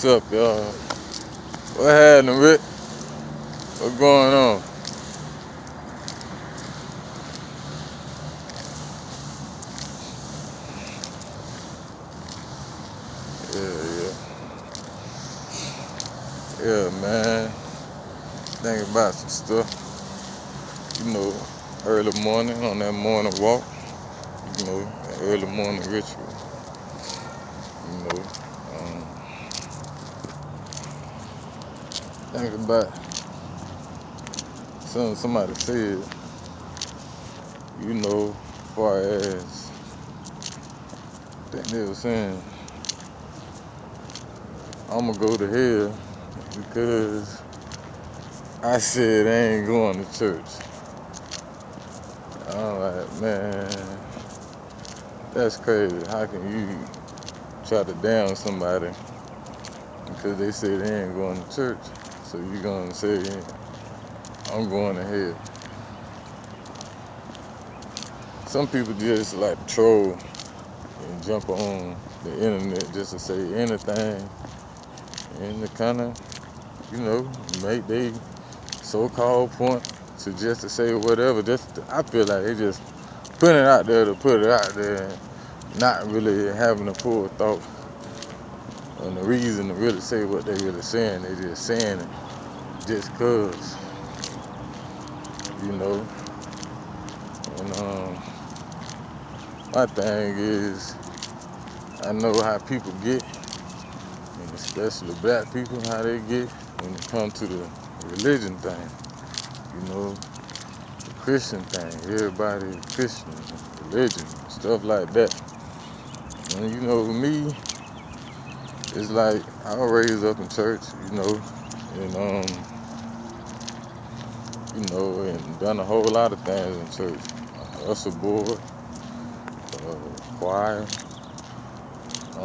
What's up, y'all? What happening, Rick? What's going on? Yeah, yeah, man. Thinking about some stuff. Early morning on that morning walk. That early morning ritual. You know, um, thinking about something somebody said. As far as I think they were saying, I'ma go to hell because I said I ain't going to church. I'm like, man, that's crazy. How can you try to down somebody because they say they ain't going to church? So you gonna say I'm going to hell? Some people just like troll and jump on the internet just to say anything and to kind of, make they so-called point to just to say whatever. I feel like they just putting it out there to put it out there and not really having a full thought on the reason to really say what they really saying. They just saying it just cause, And my thing is, I know how people get, and especially black people, how they get when it comes to the religion thing. The Christian thing. Everybody is Christian, religion, stuff like that. And for me, it's like I was raised up in church, and and done a whole lot of things in church. Usher board, choir, a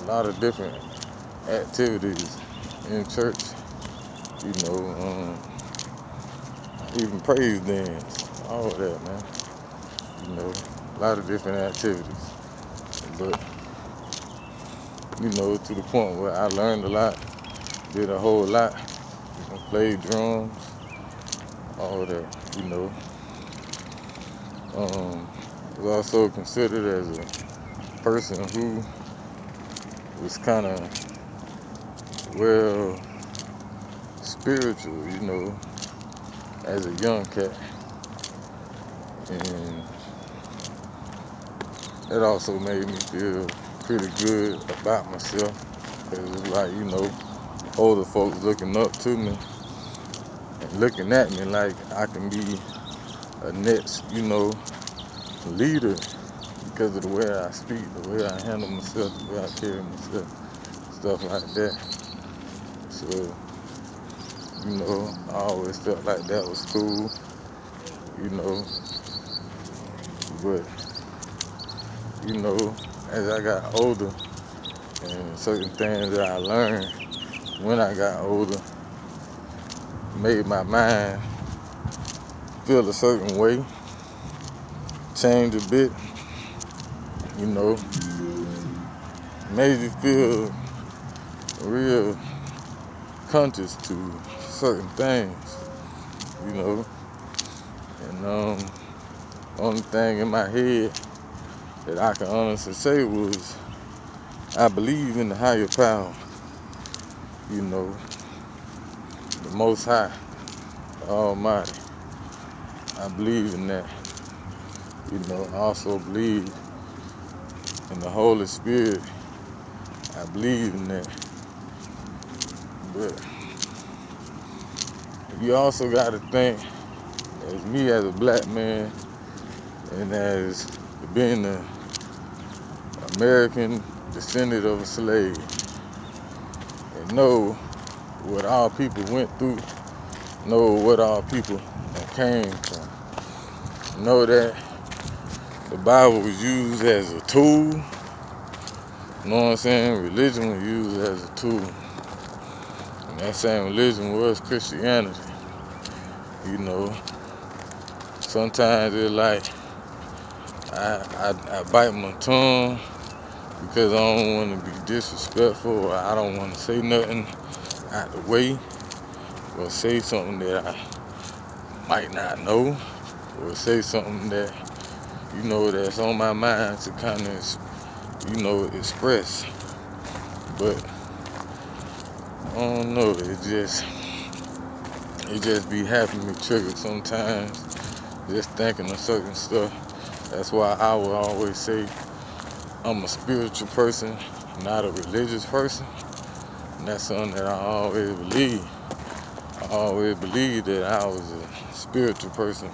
lot of different activities in church. Even praise dance, all of that, man. A lot of different activities. But, to the point where I learned a lot, did a whole lot, played drums, all of that, Was also considered as a person who was kind of, spiritual, as a young cat. And it also made me feel pretty good about myself. Because it's like, older folks looking up to me and looking at me like I can be a next, leader because of the way I speak, the way I handle myself, the way I carry myself, stuff like that. So, I always felt like that was cool, but, as I got older and certain things that I learned when I got older made my mind feel a certain way, change a bit, made you feel real conscious to certain things, and only thing in my head that I can honestly say was I believe in the higher power, the Most High, the Almighty. I believe in that. I also believe in the Holy Spirit. I believe in that. But you also got to think, as me as a black man and as being an American descendant of a slave, and know what our people went through, know what our people came from, know that the Bible was used as a tool, religion was used as a tool, and that same religion was Christianity. Sometimes it's like I bite my tongue because I don't want to be disrespectful, or I don't want to say nothing out the way, or say something that I might not know, or say something that, that's on my mind to kind of, express. But I don't know, it just be having me triggered sometimes, just thinking of certain stuff. That's why I will always say I'm a spiritual person, not a religious person. And that's something that I always believe. I always believed that I was a spiritual person,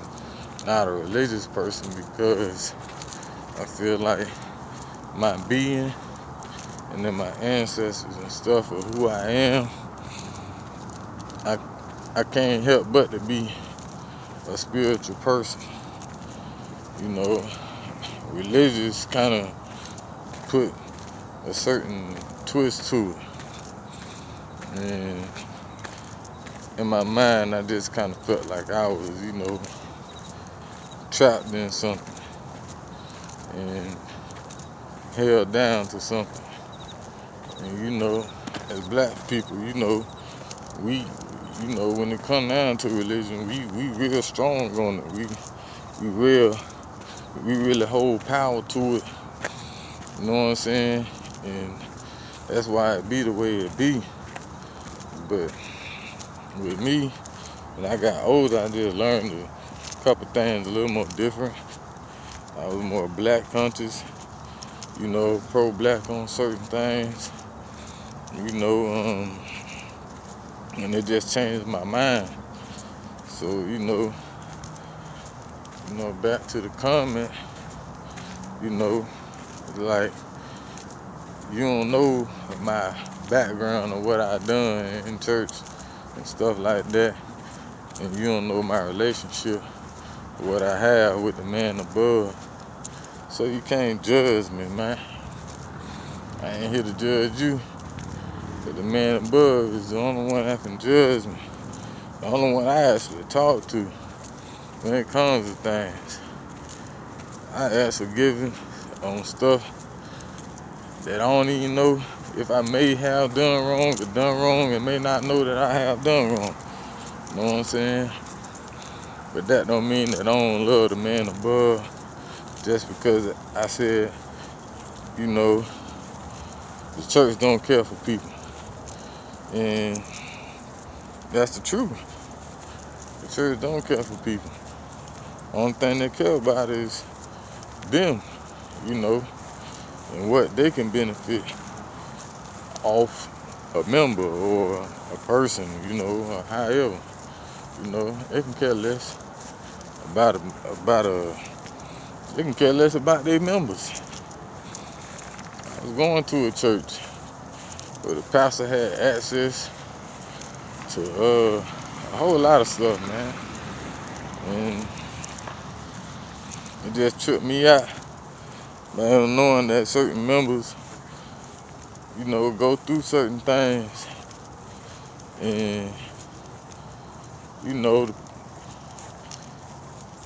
not a religious person, because I feel like my being and then my ancestors and stuff of who I am, I can't help but to be a spiritual person. Religious kind of put a certain twist to it. And in my mind, I just kind of felt like I was, trapped in something and held down to something. And, as black people, we, when it comes down to religion, we real strong on it. We really hold power to it. You know what I'm saying? And that's why it be the way it be. But with me, when I got older, I just learned a couple things a little more different. I was more black conscious, pro-black on certain things, and it just changed my mind. So, back to the comment, like, you don't know my background or what I done in church and stuff like that, and you don't know my relationship, what I have with the man above. So you can't judge me, man. I ain't here to judge you, but the man above is the only one that can judge me, the only one I actually talk to when it comes to things. I ask forgiveness on stuff that I don't even know if I may have done wrong and may not know that I have done wrong. You know what I'm saying? But that don't mean that I don't love the man above just because I said, the church don't care for people. And that's the truth. The church don't care for people. Only thing they care about is them, and what they can benefit off a member or a person, or however. They can care less they can care less about their members. I was going to a church where the pastor had access to a whole lot of stuff, man. And it just tripped me out, man, knowing that certain members, go through certain things. And,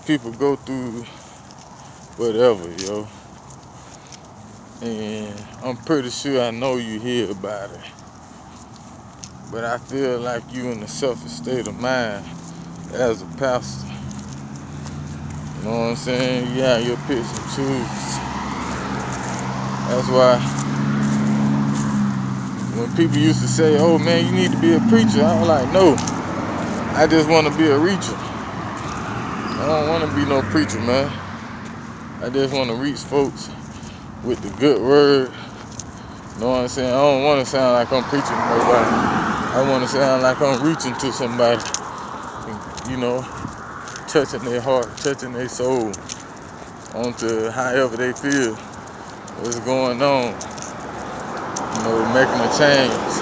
people go through whatever, yo. And I'm pretty sure I know you hear about it. But I feel like you in a selfish state of mind as a pastor. You know what I'm saying? You have your picks and chooses. That's why when people used to say, oh man, you need to be a preacher, I was like, no, I just want to be a reacher. I don't want to be no preacher, man. I just want to reach folks with the good word. You know what I'm saying? I don't want to sound like I'm preaching to nobody. I want to sound like I'm reaching to somebody. Touching their heart, touching their soul, onto however they feel, what's going on. Making a change,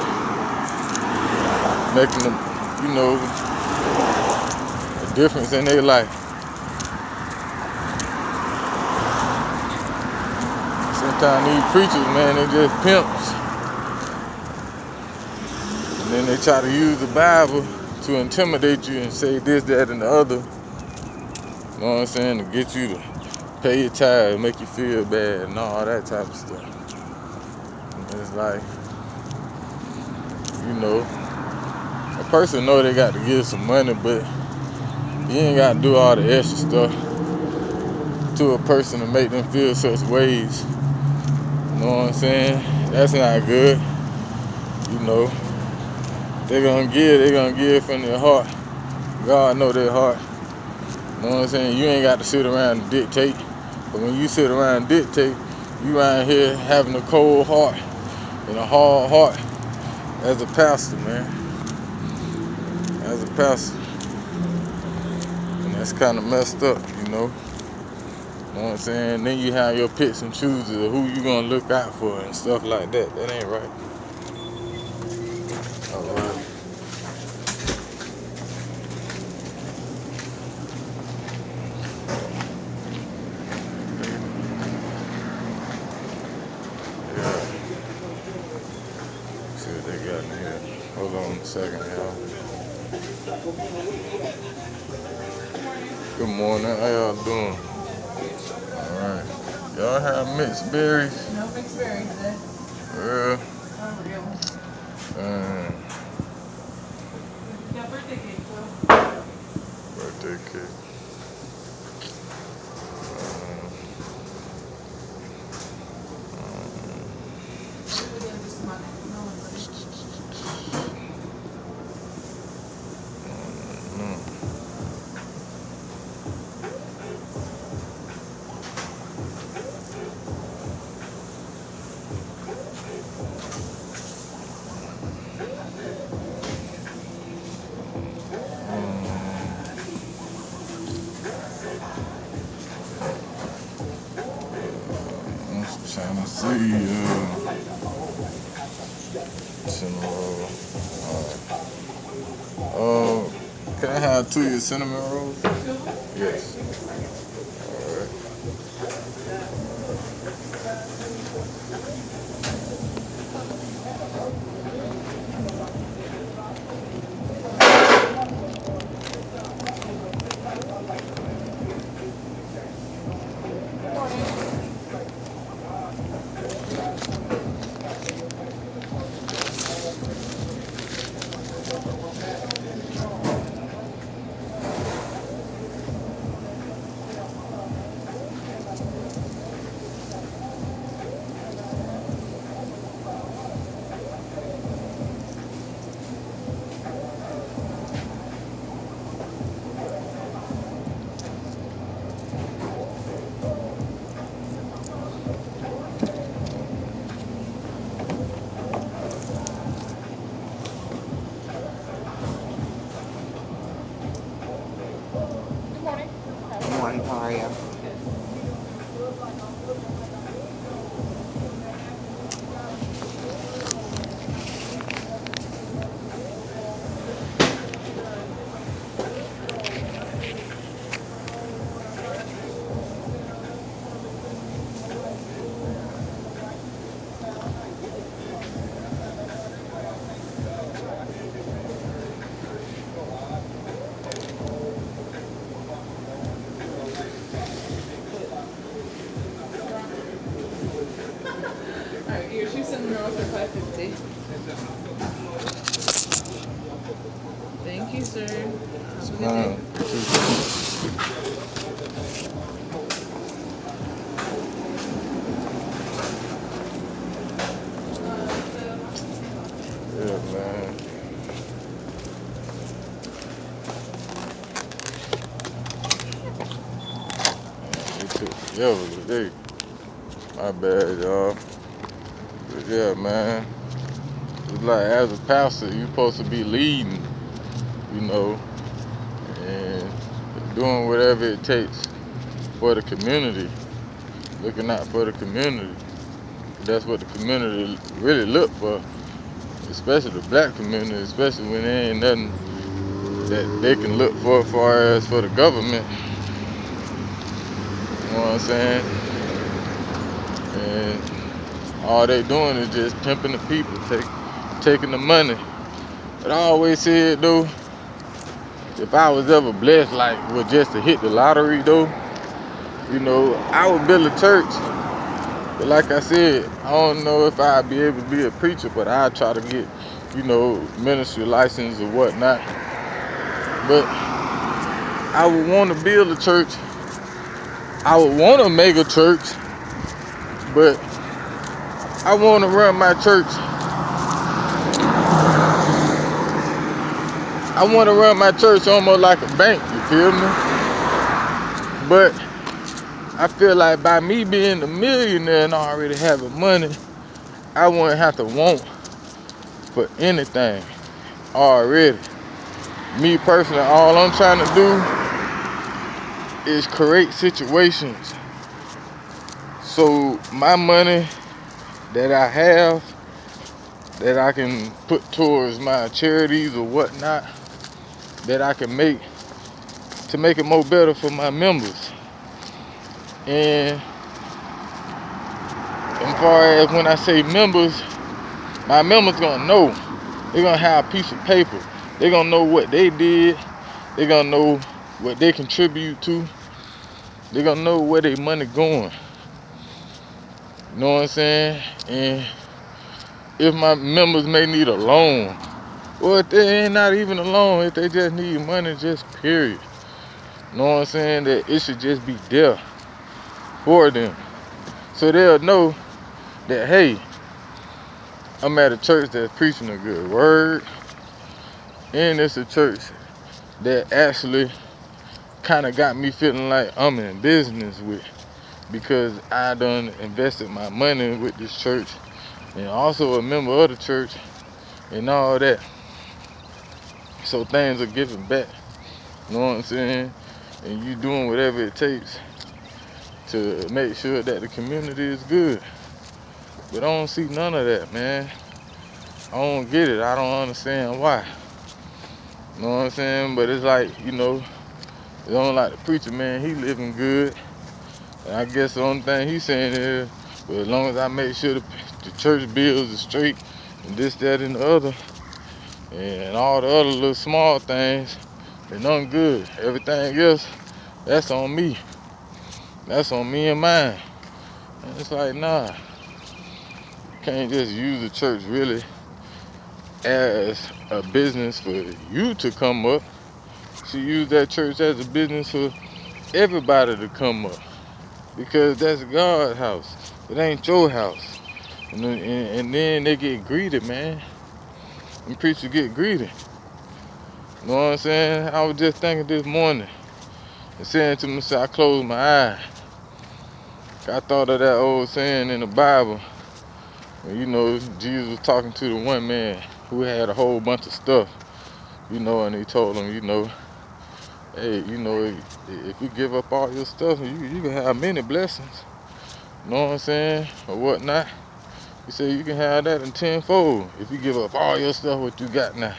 making a difference in their life. Sometimes these preachers, man, they just pimps. And then they try to use the Bible to intimidate you and say this, that, and the other. You know what I'm saying? To get you to pay your tithe, make you feel bad, and all that type of stuff. like, you know, a person know they got to give some money, but you ain't got to do all the extra stuff to a person to make them feel such ways. You know what I'm saying? That's not good. You know, they gonna give from their heart. God know their heart. You know what I'm saying? You ain't got to sit around and dictate. But when you sit around and dictate, you out here having a cold heart and a hard heart as a pastor, man. As a pastor. And that's kind of messed up, you know. You know what I'm saying? Then you have your picks and chooses of who you gonna look out for and stuff like that. That ain't right. All right. Yeah. See what they got in here. Hold on a second, y'all. Good morning. How y'all doing? Alright. Y'all have mixed berries? No mixed berries today. Yeah. Unreal. Yeah, birthday cake, so. Birthday cake. I'm trying to see cinnamon roll. Alright. Can I have 2 of your cinnamon rolls? Yes. Alright. Good morning, how are you? Alright, your 2 cinnamon rolls are $5.50. Thank you, sir. Have a good day. Yeah, man. They took forever today. My bad, y'all. But yeah, man. It's like as a pastor, you supposed to be leading, you know, and doing whatever it takes for the community, looking out for the community. That's what the community really look for, especially the black community, especially when there ain't nothing that they can look for as far as for the government. You know what I'm saying? And all they doing is just pimping the people, taking the money. But I always said though, if I was ever blessed like with just to hit the lottery though, you know, I would build a church But like I said, I don't know if I'll be able to be a preacher, but I'll try to get, ministry license or whatnot. But I would want to build a church. I would want to make a church, but I want to run my church. I want to run my church almost like a bank, you feel me? But I feel like by me being a millionaire and already having money, I wouldn't have to want for anything already. Me personally, all I'm trying to do is create situations so my money that I have, that I can put towards my charities or whatnot, that I can make to make it more better for my members. And as far as when I say members, my members gonna know. They're gonna have a piece of paper. They're gonna know what they did. They're gonna know what they contribute to. They're gonna know where their money going. You know what I'm saying? And if my members may need a loan, or if they ain't not even a loan, if they just need money, just period. You know what I'm saying? That it should just be there for them. So they'll know that, hey, I'm at a church that's preaching a good word, and it's a church that actually kind of got me feeling like I'm in business with, because I done invested my money with this church and also a member of the church and all that. So things are giving back. You know what I'm saying? And you doing whatever it takes to make sure that the community is good. But I don't see none of that, man. I don't get it. I don't understand why. You know what I'm saying? But it's like, it's only like the preacher, man, he living good. And I guess the only thing he's saying is, well, as long as I make sure the church bills are straight and this, that, and the other, and all the other little small things, then I'm good. Everything else, that's on me. That's on me and mine. And it's like, nah. You can't just use the church really as a business for you to come up. You use that church as a business for everybody to come up. Because that's God's house. It ain't your house. And then they get greedy, man. Them preachers get greedy. You know what I'm saying? I was just thinking this morning and saying to myself, I closed my eyes. I thought of that old saying in the Bible. Jesus was talking to the one man who had a whole bunch of stuff, and he told him, hey, if you give up all your stuff, you can have many blessings. You know what I'm saying? Or whatnot. He said you can have that in tenfold if you give up all your stuff what you got now.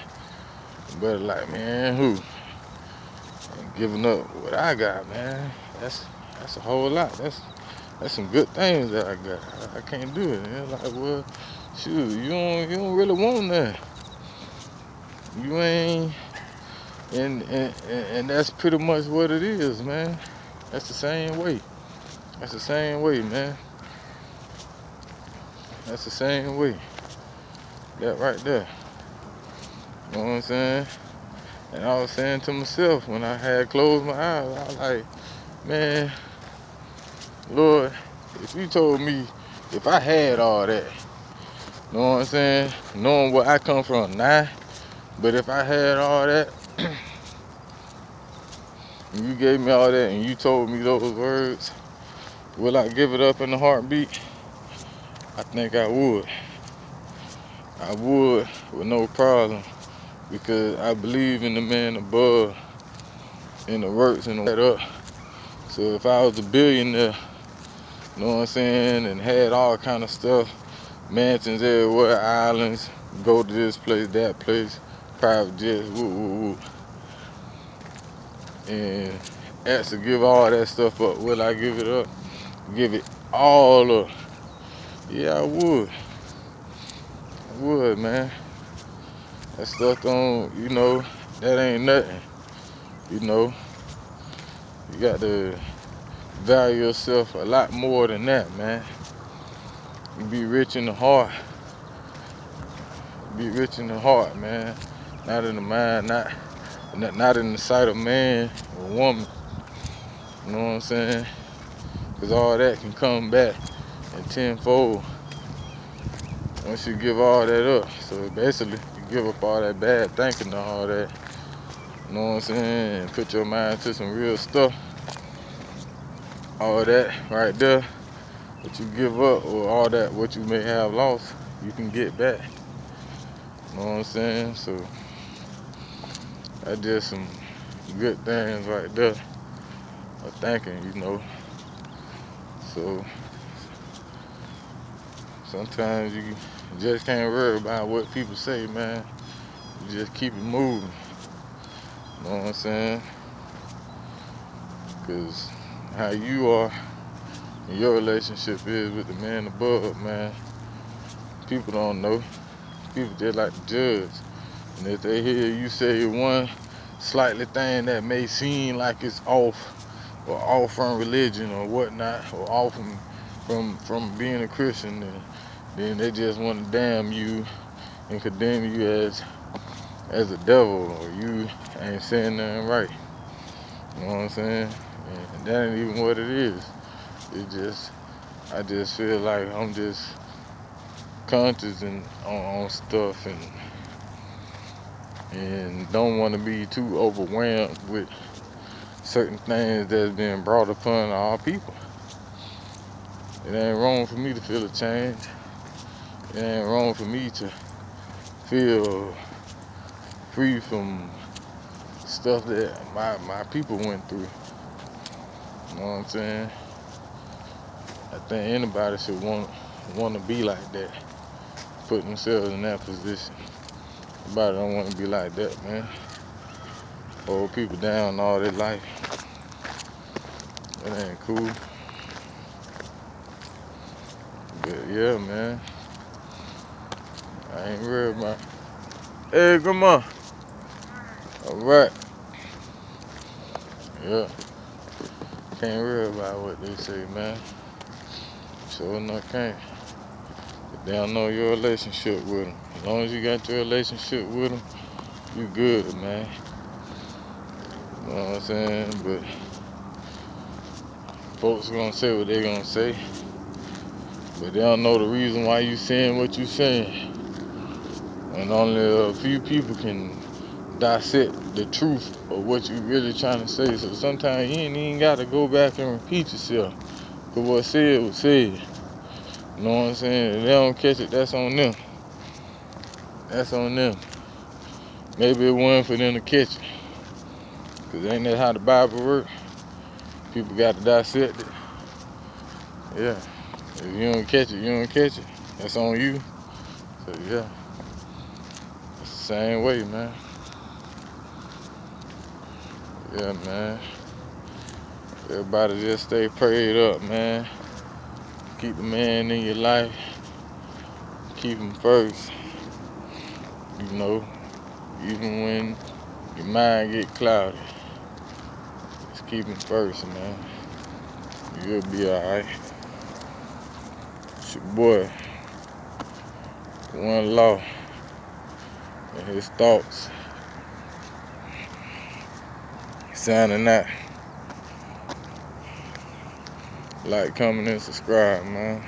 But like, man, who? And giving up what I got, man. That's a whole lot. That's some good things that I got. I can't do it. And like, well, shoot, you don't really want that. You ain't, and that's pretty much what it is, man. That's the same way. That's the same way, man. That's the same way. That right there. You know what I'm saying? And I was saying to myself when I had closed my eyes, I was like, man, Lord, if you told me if I had all that, you know what I'm saying? Knowing where I come from now, but if I had all that, and you gave me all that and you told me those words, will I give it up in a heartbeat? I think I would. I would with no problem, because I believe in the man above and the works and that up. So if I was a billionaire, you know what I'm saying, and had all kind of stuff, mansions everywhere, islands, go to this place, that place, private jets, woo. And asked to give all that stuff up, will I give it up? Give it all up. Yeah, I would. I would, man. That stuff don't, that ain't nothing. You got to value yourself a lot more than that, man. You be rich in the heart. Be rich in the heart, man. Not in the mind, not in the sight of man or woman. You know what I'm saying? Because all that can come back in tenfold once you give all that up. So basically, you give up all that bad thinking and all that. You know what I'm saying? And put your mind to some real stuff. All that right there, what you give up, or all that what you may have lost, you can get back. You know what I'm saying? So that's just some good things right there of thinking, you know. So sometimes you just can't worry about what people say, man. You just keep it moving. You know what I'm saying? Because how you are in your relationship is with the man above, man. People don't know. People just like to judge. And if they hear you say one slightly thing that may seem like it's off, or off from religion or whatnot, or off from being a Christian, then they just want to damn you and condemn you as a devil, or you ain't saying nothing right. You know what I'm saying? And that ain't even what it is. I just feel like I'm just conscious and on stuff, and don't want to be too overwhelmed with certain things that's being brought upon our people. It ain't wrong for me to feel a change. It ain't wrong for me to feel free from stuff that my people went through. You know what I'm saying? I think anybody should want to be like that, put themselves in that position. Everybody don't want to be like that, man. Hold people down all their life. That ain't cool. But yeah, man. I ain't worried about. Hey, grandma. All right. Yeah. Can't worry about what they say, man. Sure enough, can't. But they don't know your relationship with them. As long as you got your relationship with them, you good, man. You know what I'm saying? But folks gonna say what they gonna say, but they don't know the reason why you saying what you saying. And only a few people can dissect the truth of what you really trying to say. So sometimes you ain't even gotta go back and repeat yourself. Cause what said was said. You know what I'm saying? If they don't catch it, that's on them. That's on them. Maybe it wasn't for them to catch it. Cause ain't that how the Bible works? People got to dissect it. Yeah. If you don't catch it, you don't catch it. That's on you. So yeah. It's the same way, man. Yeah, man. Everybody just stay prayed up, man. Keep the man in your life. Keep him first. You know, even when your mind get cloudy, just keep him first, man. You'll be alright. It's your boy, One Law, and his thoughts. Signing out. Like, comment, and subscribe, man.